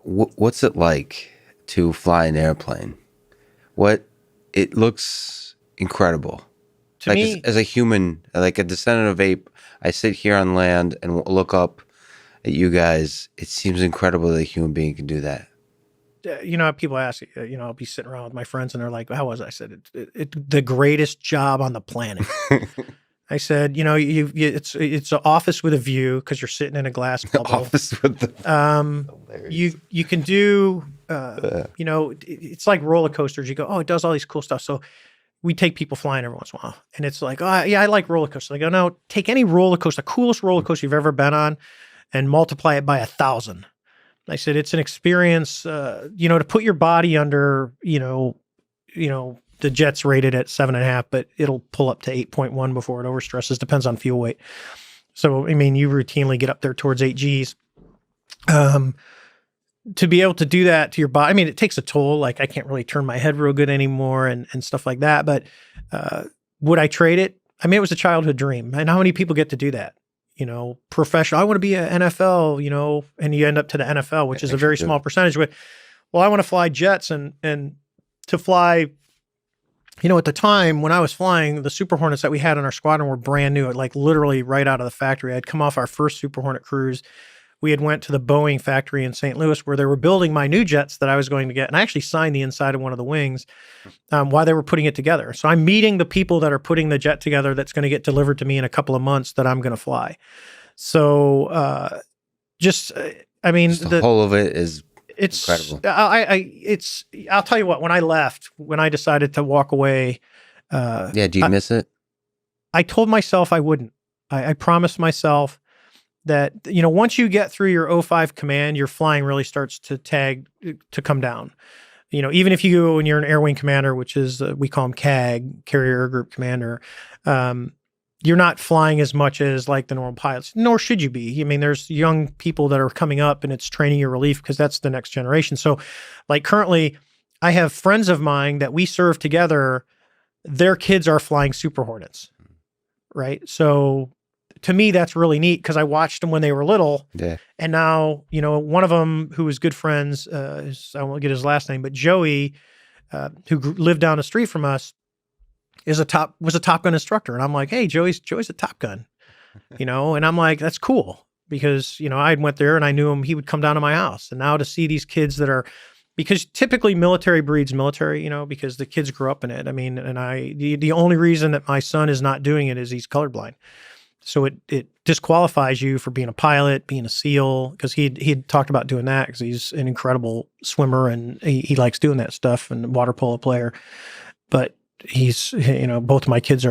what's it like to fly an airplane? It looks incredible. To Like me, as a human, like a descendant of ape, I sit here on land and look up at you guys. It seems incredible that a human being can do that. people ask, I'll be sitting around with my friends and they're like, how was it? I said, it's the greatest job on the planet. I said, it's an office with a view because you're sitting in a glass bubble. Office with the You can do, it's like roller coasters. You go, oh, it does all these cool stuff. So we take people flying every once in a while. And it's like, oh, yeah, I like roller coasters. I go, no, take any roller coaster, the coolest roller coaster you've ever been on, and multiply it by 1,000. I said, it's an experience, to put your body under, the jet's rated at 7.5, but it'll pull up to 8.1 before it overstresses. Depends on fuel weight. So, I mean, you routinely get up there towards 8 Gs. To be able to do that to your body, I mean, it takes a toll. Like I can't really turn my head real good anymore and stuff like that. But would I trade it? I mean, it was a childhood dream. And how many people get to do that? Professional. I want to be an NFL, and you end up to the NFL, which is a very small percentage. But, well, I want to fly jets and to fly, at the time when I was flying, the Super Hornets that we had in our squadron were brand new, like literally right out of the factory. I'd come off our first Super Hornet cruise. We had went to the Boeing factory in St. Louis where they were building my new jets that I was going to get. And I actually signed the inside of one of the wings while they were putting it together. So I'm meeting the people that are putting the jet together that's going to get delivered to me in a couple of months that I'm going to fly. So the whole of it is incredible. I'll tell you what, when I decided to walk away. Do you miss it? I told myself I wouldn't. I promised myself that, once you get through your 05 command, your flying really starts to come down. Even if you go and you're an air wing commander, which is, we call them CAG, Carrier Air Group Commander, you're not flying as much as like the normal pilots, nor should you be. I mean, there's young people that are coming up and it's training your relief because that's the next generation. So like currently I have friends of mine that we serve together, their kids are flying Super Hornets, right? So to me, that's really neat because I watched them when they were little. Yeah. And now, one of them who was good friends, I won't get his last name, but Joey, who lived down the street from us, was a Top Gun instructor. And I'm like, hey, Joey's a Top Gun, and I'm like, that's cool because, I went there and I knew him, he would come down to my house. And now to see these kids that are, because typically military breeds military, because the kids grew up in it. I mean, and the only reason that my son is not doing it is he's colorblind. So it disqualifies you for being a pilot, being a SEAL, because he'd talked about doing that because he's an incredible swimmer and he likes doing that stuff, and a water polo player. But he's, both of my kids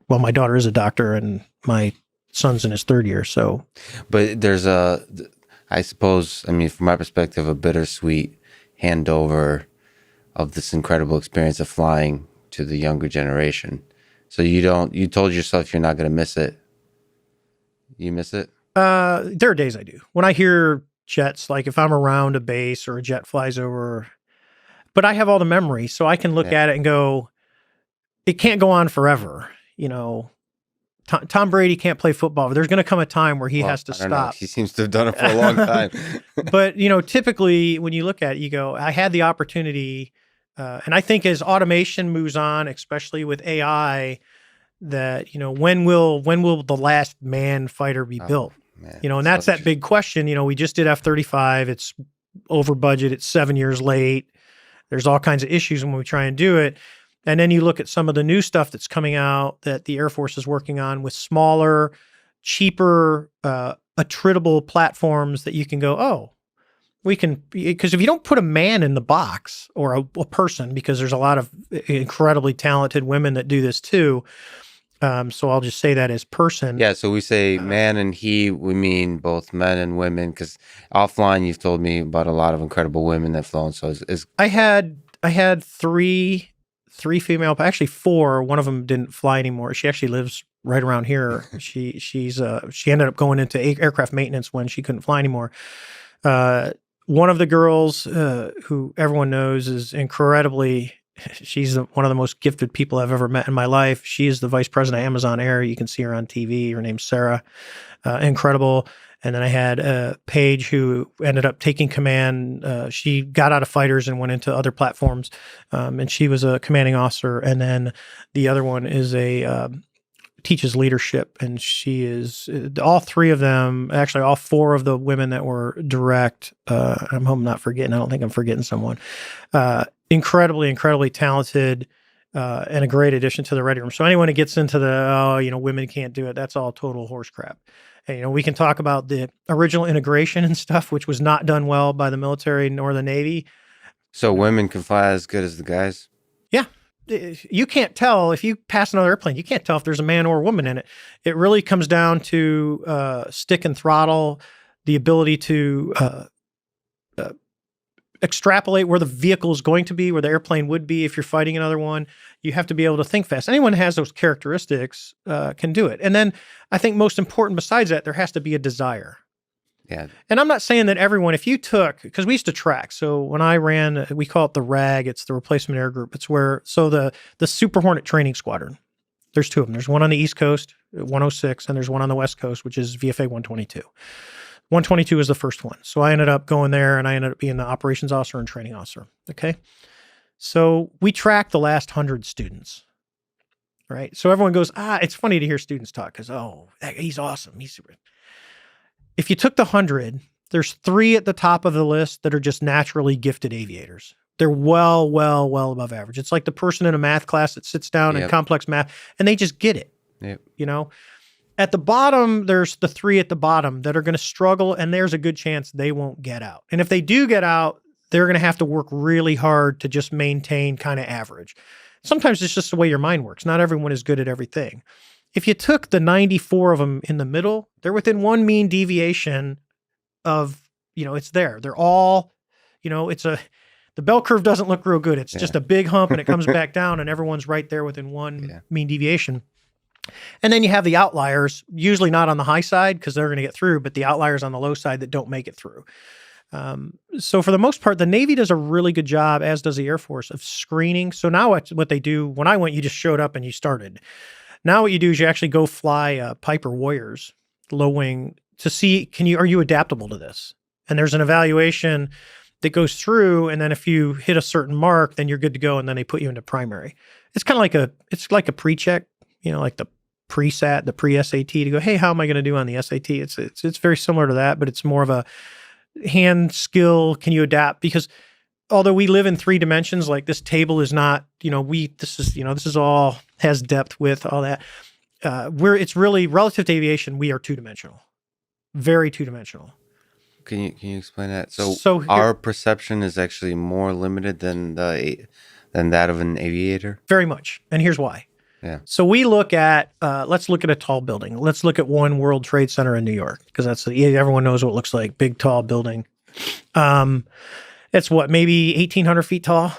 my daughter is a doctor and my son's in his 3rd year. So, but there's I suppose, I mean, from my perspective, a bittersweet handover of this incredible experience of flying to the younger generation. So you told yourself you're not going to miss it. You miss it? There are days I do. When I hear jets, like if I'm around a base or a jet flies over, but I have all the memory, so I can look at it and go, it can't go on forever. Tom Brady can't play football. There's going to come a time where he has to stop. He seems to have done it for a long time. But, typically when you look at it, you go, I had the opportunity. And I think as automation moves on, especially with AI, that, when will the last man fighter be built? Man, and that's that big question. We just did F-35. It's over budget. It's 7 years late. There's all kinds of issues when we try and do it. And then you look at some of the new stuff that's coming out that the Air Force is working on with smaller, cheaper, attritable platforms that you can go, oh, we can, because if you don't put a man in the box or a person, because there's a lot of incredibly talented women that do this too. So I'll just say that as person. Yeah. So we say man and he, we mean both men and women, because offline you've told me about a lot of incredible women that flown. So I had three female, actually 4. One of them didn't fly anymore. She actually lives right around here. She ended up going into aircraft maintenance when she couldn't fly anymore. One of the girls who everyone knows is incredibly, she's one of the most gifted people I've ever met in my life. She is the vice president of Amazon Air. You can see her on TV. Her name's Sarah. Incredible. And then I had Paige, who ended up taking command. She got out of fighters and went into other platforms, and she was a commanding officer. And then the other one is teaches leadership, and she is all three of them. Actually, all four of the women that were direct. I'm hoping I'm not forgetting. I don't think I'm forgetting someone. Incredibly talented. And a great addition to the Ready Room. So anyone who gets into women can't do it, that's all total horse crap. And, we can talk about the original integration and stuff, which was not done well by the military nor the Navy. So women can fly as good as the guys? Yeah. You can't tell if you pass another airplane, you can't tell if there's a man or a woman in it. It really comes down to stick and throttle, the ability to extrapolate where the vehicle is going to be, where the airplane would be if you're fighting another one. You have to be able to think fast. Anyone who has those characteristics can do it. And then I think most important besides that, there has to be a desire. Yeah. And I'm not saying that everyone, if you took, because we used to track. So when I ran, we call it the RAG. It's the Replacement Air Group. It's where, so the Super Hornet Training Squadron, there's two of them. There's one on the East Coast, 106, and there's one on the West Coast, which is VFA 122. 122 is the first one. So I ended up going there, and I ended up being the operations officer and training officer. Okay. So we tracked the last 100 students, right? So everyone goes, it's funny to hear students talk because, he's awesome. He's super. If you took the 100, there's 3 at the top of the list that are just naturally gifted aviators. They're well above average. It's like the person in a math class that sits down in complex math and they just get it. Yep. At the bottom, there's the 3 at the bottom that are going to struggle, and there's a good chance they won't get out. And if they do get out, they're going to have to work really hard to just maintain kind of average. Sometimes it's just the way your mind works. Not everyone is good at everything. If you took the 94 of them in the middle, they're within one mean deviation of, it's there. They're all, the bell curve doesn't look real good. It's just a big hump and it comes back down and everyone's right there within one mean deviation. And then you have the outliers, usually not on the high side because they're going to get through, but the outliers on the low side that don't make it through. So for the most part, the Navy does a really good job, as does the Air Force, of screening. So now what they do, when I went, you just showed up and you started. Now what you do is you actually go fly Piper Warriors, low wing, to see, are you adaptable to this? And there's an evaluation that goes through, and then if you hit a certain mark, then you're good to go, and then they put you into primary. It's kind of like a pre-check, like the pre-SAT, the pre-SAT, to go, hey, how am I going to do on the SAT? It's very similar to that, but it's more of a hand skill. Can you adapt? Because although we live in 3 dimensions, like this table is not, this is all has depth with all that. It's really relative to aviation. We are 2-dimensional, very 2-dimensional. Can you explain that? So our perception is actually more limited than that of an aviator? Very much. And here's why. Yeah. So we look at, let's look at a tall building. Let's look at One World Trade Center in New York, because everyone knows what it looks like. Big, tall building. It's maybe 1,800 feet tall.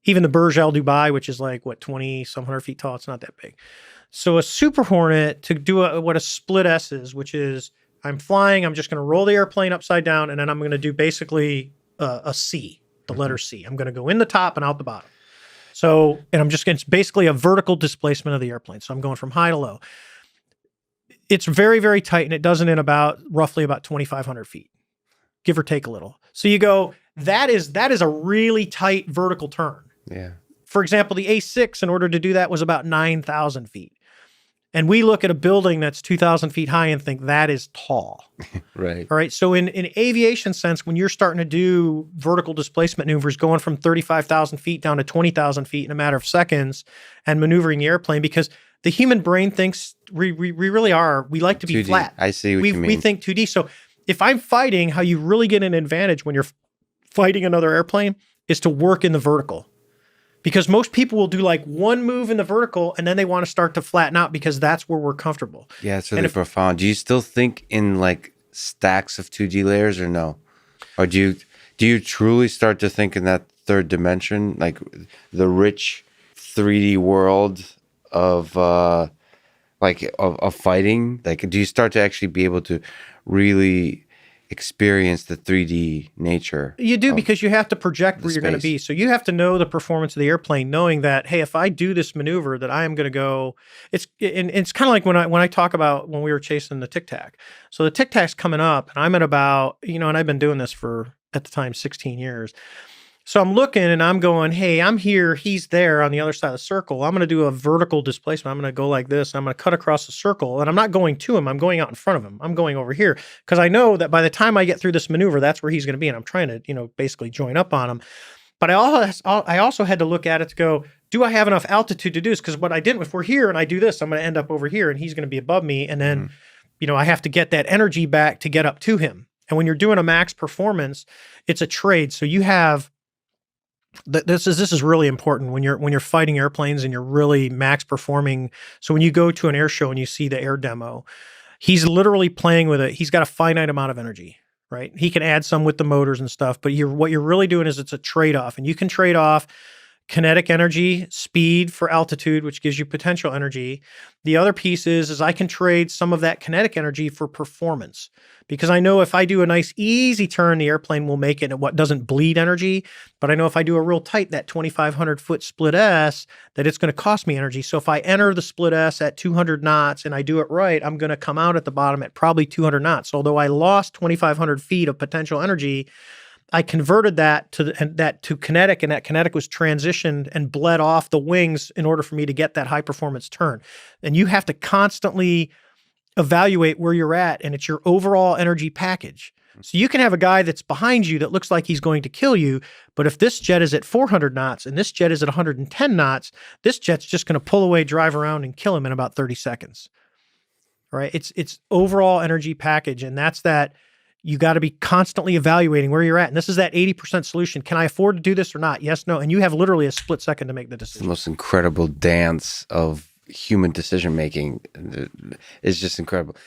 Even the Burj Al Dubai, which is 20-some hundred feet tall. It's not that big. So a Super Hornet, to do what a split S is, which is I'm flying, I'm just going to roll the airplane upside down, and then I'm going to do basically a C, the letter C. I'm going to go in the top and out the bottom. So, and it's basically a vertical displacement of the airplane. So I'm going from high to low. It's very, very tight, and it does it in roughly about 2,500 feet, give or take a little. So you go, that is a really tight vertical turn. Yeah. For example, the A6, in order to do that, was about 9,000 feet. And we look at a building that's 2,000 feet high and think that is tall. Right. All right. So in aviation sense, when you're starting to do vertical displacement maneuvers, going from 35,000 feet down to 20,000 feet in a matter of seconds and maneuvering the airplane, because the human brain thinks we really are, we like to be 2D. flat. I see what you mean. We think 2D. So if I'm fighting, how you really get an advantage when you're fighting another airplane is to work in the vertical. Because most people will do one move in the vertical and then they want to start to flatten out because that's where we're comfortable. Yeah, it's really profound. Do you still think in stacks of 2D layers or no? Or do you truly start to think in that third dimension, like the rich 3D world of fighting? Do you start to actually be able to really experience the 3D nature. You do, of because you have to project the where you're going to be. space. So you have to know the performance of the airplane, knowing that, hey, if I do this maneuver, that I am going to go. It's kind of like when I talk about when we were chasing the Tic Tac. So the Tic Tac's coming up, and I'm at about, and I've been doing this for, at the time, 16 years. So I'm looking and I'm going, hey, I'm here, he's there on the other side of the circle. I'm going to do a vertical displacement. I'm going to go like this. I'm going to cut across the circle, and I'm not going to him. I'm going out in front of him. I'm going over here because I know that by the time I get through this maneuver, that's where he's going to be. And I'm trying to, basically join up on him. But I also had to look at it to go, do I have enough altitude to do this? Because what I didn't, if we're here and I do this, I'm going to end up over here and he's going to be above me. And then, I have to get that energy back to get up to him. And when you're doing a max performance, it's a trade. So you have, this is really important when you're fighting airplanes and you're really max performing. So when you go to an air show and you see the air demo, he's literally playing with it. He's got a finite amount of energy, right? He can add some with the motors and stuff, but what you're really doing is it's a trade-off, and you can trade off kinetic energy, speed for altitude, which gives you potential energy. The other piece is I can trade some of that kinetic energy for performance, because I know if I do a nice easy turn, the airplane will make it and what doesn't bleed energy. But I know if I do a real tight, that 2,500 foot split S, that it's going to cost me energy. So if I enter the split S at 200 knots and I do it right, I'm going to come out at the bottom at probably 200 knots. So although I lost 2,500 feet of potential energy, I converted that to kinetic, and that kinetic was transitioned and bled off the wings in order for me to get that high performance turn. And you have to constantly evaluate where you're at, and it's your overall energy package. So you can have a guy that's behind you that looks like he's going to kill you, but if this jet is at 400 knots and this jet is at 110 knots, this jet's just going to pull away, drive around, and kill him in about 30 seconds. Right? It's overall energy package, and that's that. You got to be constantly evaluating where you're at. And this is that 80% solution. Can I afford to do this or not? Yes, no. And you have literally a split second to make the decision. The most incredible dance of human decision making is just incredible.